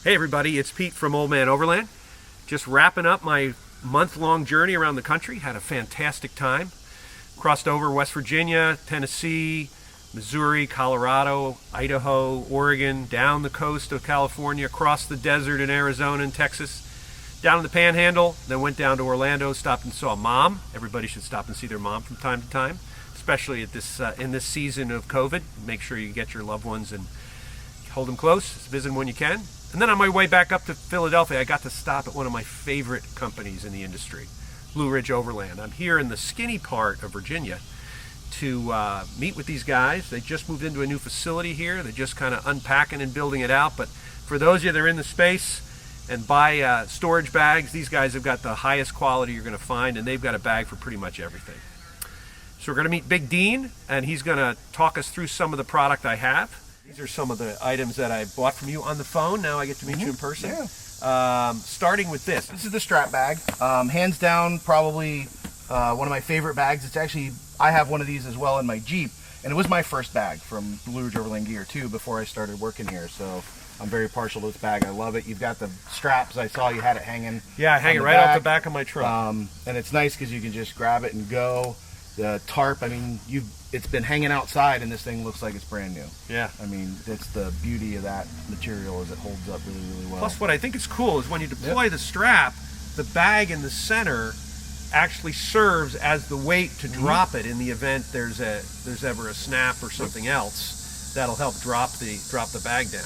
Hey everybody, it's Pete from Old Man Overland. Just wrapping up my month-long journey around the country. Had a fantastic time. Crossed over West Virginia, Tennessee, Missouri, Colorado, Idaho, Oregon, down the coast of California, across the desert in Arizona and Texas, down in the Panhandle, then went down to Orlando, stopped and saw Mom. Everybody should stop and see their mom from time to time, especially at this in this season of COVID. Make sure you get your loved ones and hold them close. Visit them when you can. And then on my way back up to Philadelphia, I got to stop at one of my favorite companies in the industry, Blue Ridge Overland. I'm here in the skinny part of Virginia to meet with these guys. They just moved into a new facility here. They're just kind of unpacking and building it out. But for those of you that are in the space and buy storage bags, these guys have got the highest quality you're going to find, and they've got a bag for pretty much everything. So we're going to meet Big Dean, and he's going to talk us through some of the product I have. These are some of the items that I bought from you on the phone. Now I get to meet you in person. Yeah. Starting with this. This is the strap bag. Hands down, probably one of my favorite bags. It's actually, I have one of these as well in my Jeep, and it was my first bag from Blue Ridge Overland Gear too before I started working here. So I'm very partial to this bag. I love it. You've got the straps. I saw you had it hanging. Yeah, I hang it right off the back of my truck. And it's nice because you can just grab it and go. The tarp, I mean, it's been hanging outside and this thing looks like it's brand new. Yeah. I mean, that's the beauty of that material, is it holds up really, really well. Plus what I think is cool is when you deploy the strap, the bag in the center actually serves as the weight to drop it in the event there's ever a snap or something else. That'll help drop the bag down.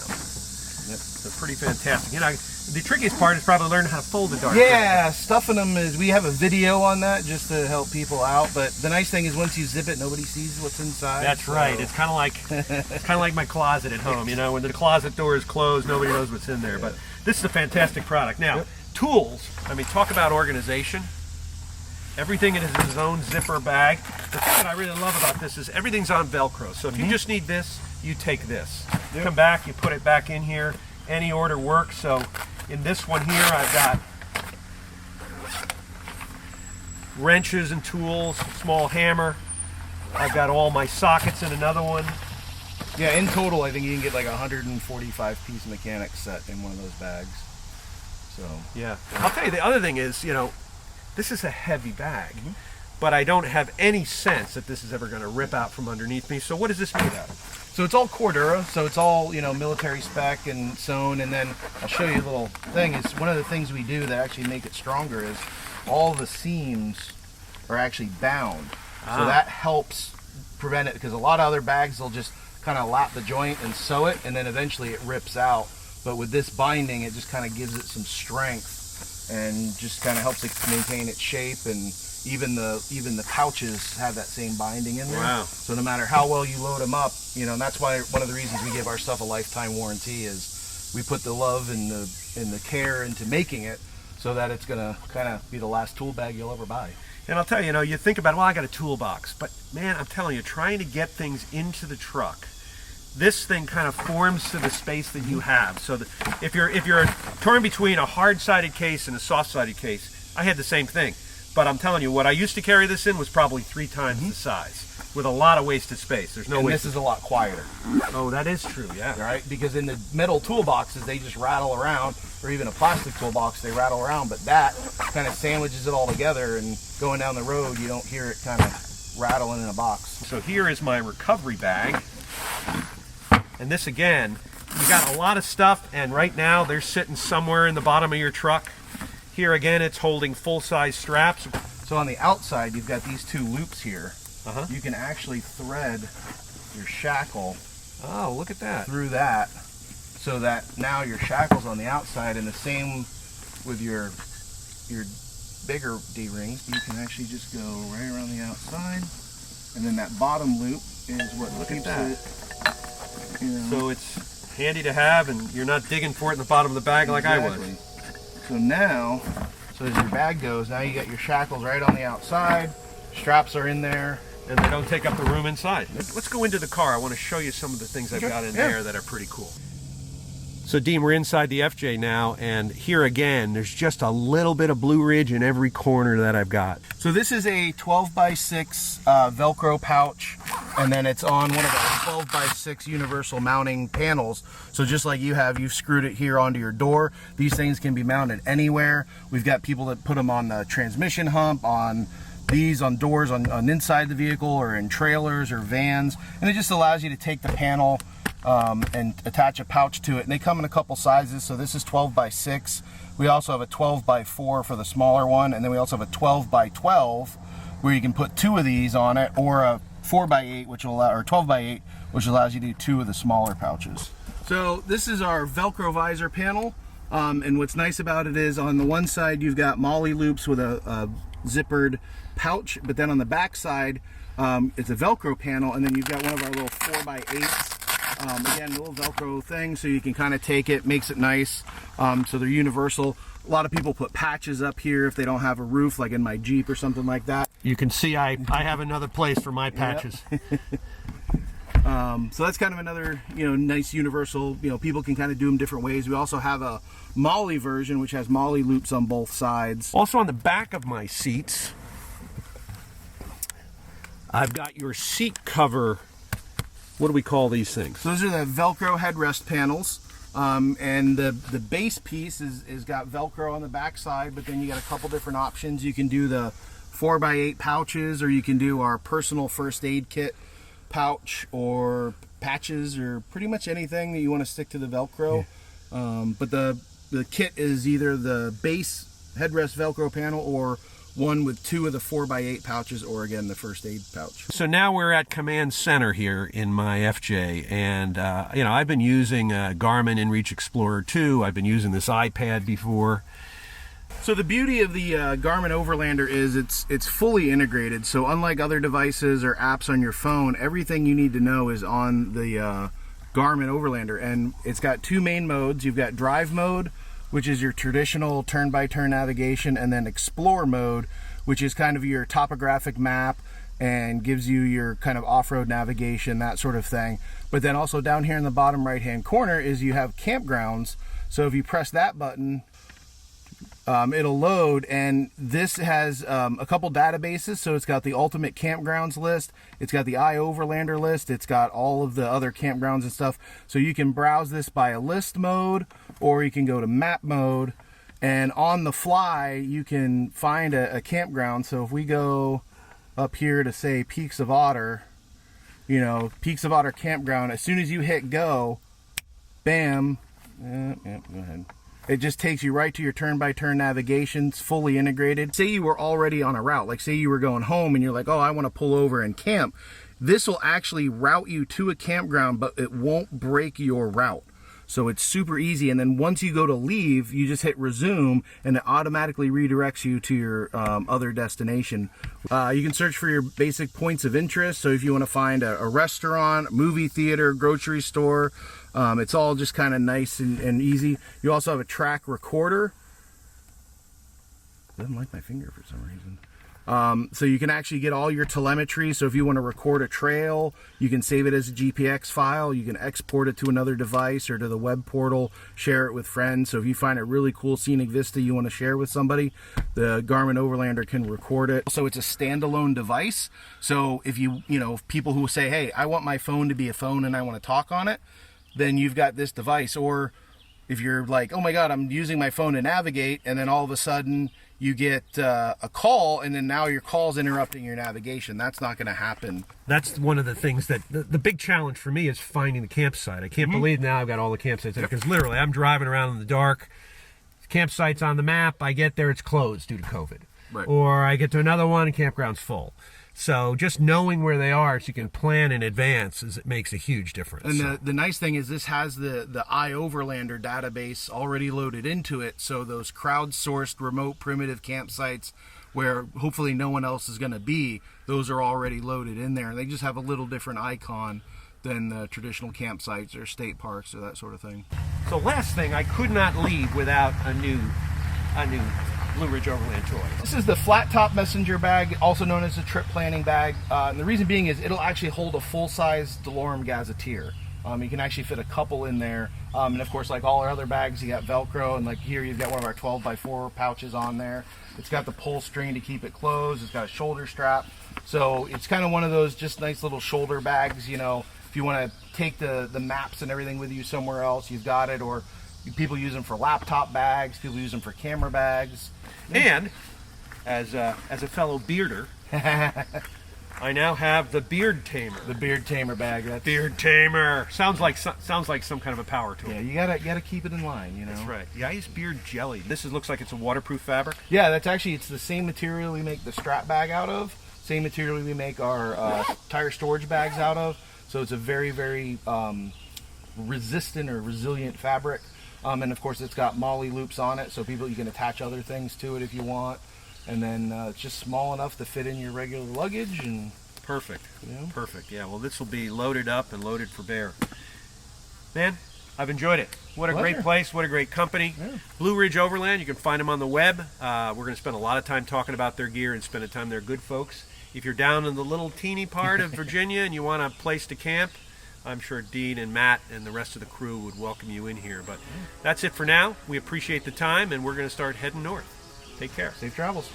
They're pretty fantastic. You know, the trickiest part is probably learning how to fold the dart. Yeah, stuffing them is, we have a video on that just to help people out. But the nice thing is once you zip it, nobody sees what's inside. That's right. It's kind of like my closet at home. You know, when the closet door is closed, nobody knows what's in there. But this is a fantastic product. Now, tools. I mean, talk about organization. Everything in its own zipper bag. The thing that I really love about this is everything's on Velcro. So if you just need this, you take this. Come back, you put it back in here. Any order works. So in this one here, I've got wrenches and tools, small hammer. I've got all my sockets in another one. Yeah, in total, I think you can get like a 145-piece mechanic set in one of those bags. So yeah, I'll tell you the other thing is, you know, this is a heavy bag, but I don't have any sense that this is ever going to rip out from underneath me. So what is this made out of? So it's all Cordura, so it's all, you know, military spec and sewn. And then I'll show you a little thing. It's one of the things we do that actually make it stronger is all the seams are actually bound. So that helps prevent it, because a lot of other bags will just kind of lap the joint and sew it, and then eventually it rips out. But with this binding, it just kind of gives it some strength and just kind of helps it maintain its shape. And even the pouches have that same binding in there. Wow. So no matter how well you load them up, you know, and that's why one of the reasons we give our stuff a lifetime warranty is we put the love and the care into making it so that it's gonna kind of be the last tool bag you'll ever buy. And I'll tell you, you know, you think about, well, I got a toolbox, but man, I'm telling you, trying to get things into the truck, this thing kind of forms to the space that you have. So that if you're torn between a hard-sided case and a soft-sided case, I had the same thing. But I'm telling you, what I used to carry this in was probably 3 times the size, with a lot of wasted space. There's no way. This is a lot quieter. Oh, that is true, yeah. Right? Because in the metal toolboxes, they just rattle around, or even a plastic toolbox, they rattle around. But that kind of sandwiches it all together, and going down the road, you don't hear it kind of rattling in a box. So here is my recovery bag. And this, again, you got a lot of stuff, and right now they're sitting somewhere in the bottom of your truck. Here again, it's holding full-size straps. So on the outside, you've got these 2 loops here. You can actually thread your shackle. Oh, look at that. Through that, so that now your shackle's on the outside, and the same with your bigger D-rings. You can actually just go right around the outside, and then that bottom loop is what keeps it. You know. So it's handy to have, and you're not digging for it in the bottom of the bag like I was. So now, as your bag goes, now you got your shackles right on the outside, straps are in there. And they don't take up the room inside. Let's go into the car. I want to show you some of the things I've got in there that are pretty cool. So Dean, we're inside the FJ now, and here again, there's just a little bit of Blue Ridge in every corner that I've got. So this is a 12x6 Velcro pouch, and then it's on one of the 12 by 6 universal mounting panels. So just like you've screwed it here onto your door. These things can be mounted anywhere. We've got people that put them on the transmission hump, on doors on inside the vehicle, or in trailers or vans, and it just allows you to take the panel and attach a pouch to it. And they come in a couple sizes. So this is 12 by 6. We also have a 12 by 4 for the smaller one, and then we also have a 12 by 12 where you can put 2 of these on it, or a 4 by 8 which will allow, or 12 by 8 which allows you to do 2 of the smaller pouches. So this is our Velcro visor panel, and what's nice about it is on the one side you've got MOLLE loops with a zippered pouch, but then on the back side it's a Velcro panel, and then you've got one of our little 4 by 8s. Again, a little Velcro thing, so you can kind of take it, makes it nice. So they're universal. A lot of people put patches up here if they don't have a roof, like in my Jeep or something like that. You can see I have another place for my patches. Yep. So that's kind of another, nice universal, people can kind of do them different ways. We also have a MOLLE version, which has MOLLE loops on both sides. Also on the back of my seats, I've got your seat cover. What do we call these things? So those are the Velcro headrest panels. And the base piece is got Velcro on the back side, but then you got a couple different options. You can do the 4 by 8 pouches, or you can do our personal first aid kit pouch, or patches, or pretty much anything that you want to stick to the Velcro. Yeah. But the kit is either the base headrest Velcro panel, or one with 2 of the 4 by 8 pouches, or again the first aid pouch. So now we're at Command Center here in my FJ, and I've been using Garmin InReach Explorer 2. I've been using this iPad before. So the beauty of the Garmin Overlander is it's fully integrated. So unlike other devices or apps on your phone, everything you need to know is on the Garmin Overlander, and it's got 2 main modes. You've got drive mode, which is your traditional turn-by-turn navigation, and then Explore mode, which is kind of your topographic map and gives you your kind of off-road navigation, that sort of thing. But then also down here in the bottom right-hand corner is you have campgrounds. So if you press that button, it'll load, and this has a couple databases. So it's got the ultimate campgrounds list, it's got the iOverlander list, it's got all of the other campgrounds and stuff. So you can browse this by a list mode, or you can go to map mode, and on the fly you can find a campground. So if we go up here to say Peaks of Otter, Peaks of Otter campground, as soon as you hit go, bam, go ahead. It just takes you right to your turn-by-turn navigation. It's fully integrated. Say you were already on a route, like say you were going home and you're like, oh, I want to pull over and camp. This will actually route you to a campground, but it won't break your route. So it's super easy. And then once you go to leave, you just hit resume, and it automatically redirects you to your other destination. You can search for your basic points of interest. So if you want to find a restaurant, movie theater, grocery store, it's all just kind of nice and easy. You also have a track recorder. Doesn't like my finger for some reason. So you can actually get all your telemetry. So if you want to record a trail, you can save it as a GPX file. You can export it to another device or to the web portal, share it with friends. So if you find a really cool scenic vista you want to share with somebody, the Garmin Overlander can record it. So it's a standalone device. So if people who say, hey, I want my phone to be a phone and I want to talk on it, then you've got this device. Or if you're like, oh my God, I'm using my phone to navigate, and then all of a sudden you get a call, and then now your call's interrupting your navigation. That's not going to happen. That's one of the things that the big challenge for me is finding the campsite. I can't believe now I've got all the campsites there, because literally I'm driving around in the dark. Campsite's on the map. I get there, it's closed due to COVID. Right. Or I get to another one and campground's full. So just knowing where they are so you can plan in advance, it makes a huge difference. And the nice thing is this has the iOverlander database already loaded into it. So those crowdsourced remote primitive campsites where hopefully no one else is going to be, those are already loaded in there. And they just have a little different icon than the traditional campsites or state parks or that sort of thing. So last thing, I could not leave without a new Blue Ridge Overland toy. This is the flat top messenger bag, also known as a trip planning bag. And the reason being is it'll actually hold a full-size DeLorme gazetteer. You can actually fit a couple in there. And of course, like all our other bags, you got Velcro, and like here you've got one of our 12 by 4 pouches on there. It's got the pull string to keep it closed. It's got a shoulder strap. So it's kind of one of those just nice little shoulder bags, if you want to take the maps and everything with you somewhere else, you've got it. Or people use them for laptop bags. People use them for camera bags. And as a fellow bearder, I now have the Beard Tamer. The Beard Tamer bag. That's, Beard Tamer sounds like some kind of a power tool. yeah, you gotta keep it in line. You know. That's right. Yeah, I use beard jelly. Looks like it's a waterproof fabric. Yeah, it's the same material we make the strap bag out of. Same material we make our tire storage bags out of. So it's a very, very resistant or resilient fabric. And of course, it's got molly loops on it, so you can attach other things to it if you want. And then it's just small enough to fit in your regular luggage. And perfect. You know? Perfect. Yeah. Well, this will be loaded up and loaded for bear. Man, I've enjoyed it. What a great place. What a great company. Yeah. Blue Ridge Overland. You can find them on the web. We're going to spend a lot of time talking about their gear and spending time. They're good folks. If you're down in the little teeny part of Virginia and you want a place to camp, I'm sure Dean and Matt and the rest of the crew would welcome you in here. But that's it for now. We appreciate the time, and we're going to start heading north. Take care. Safe travels.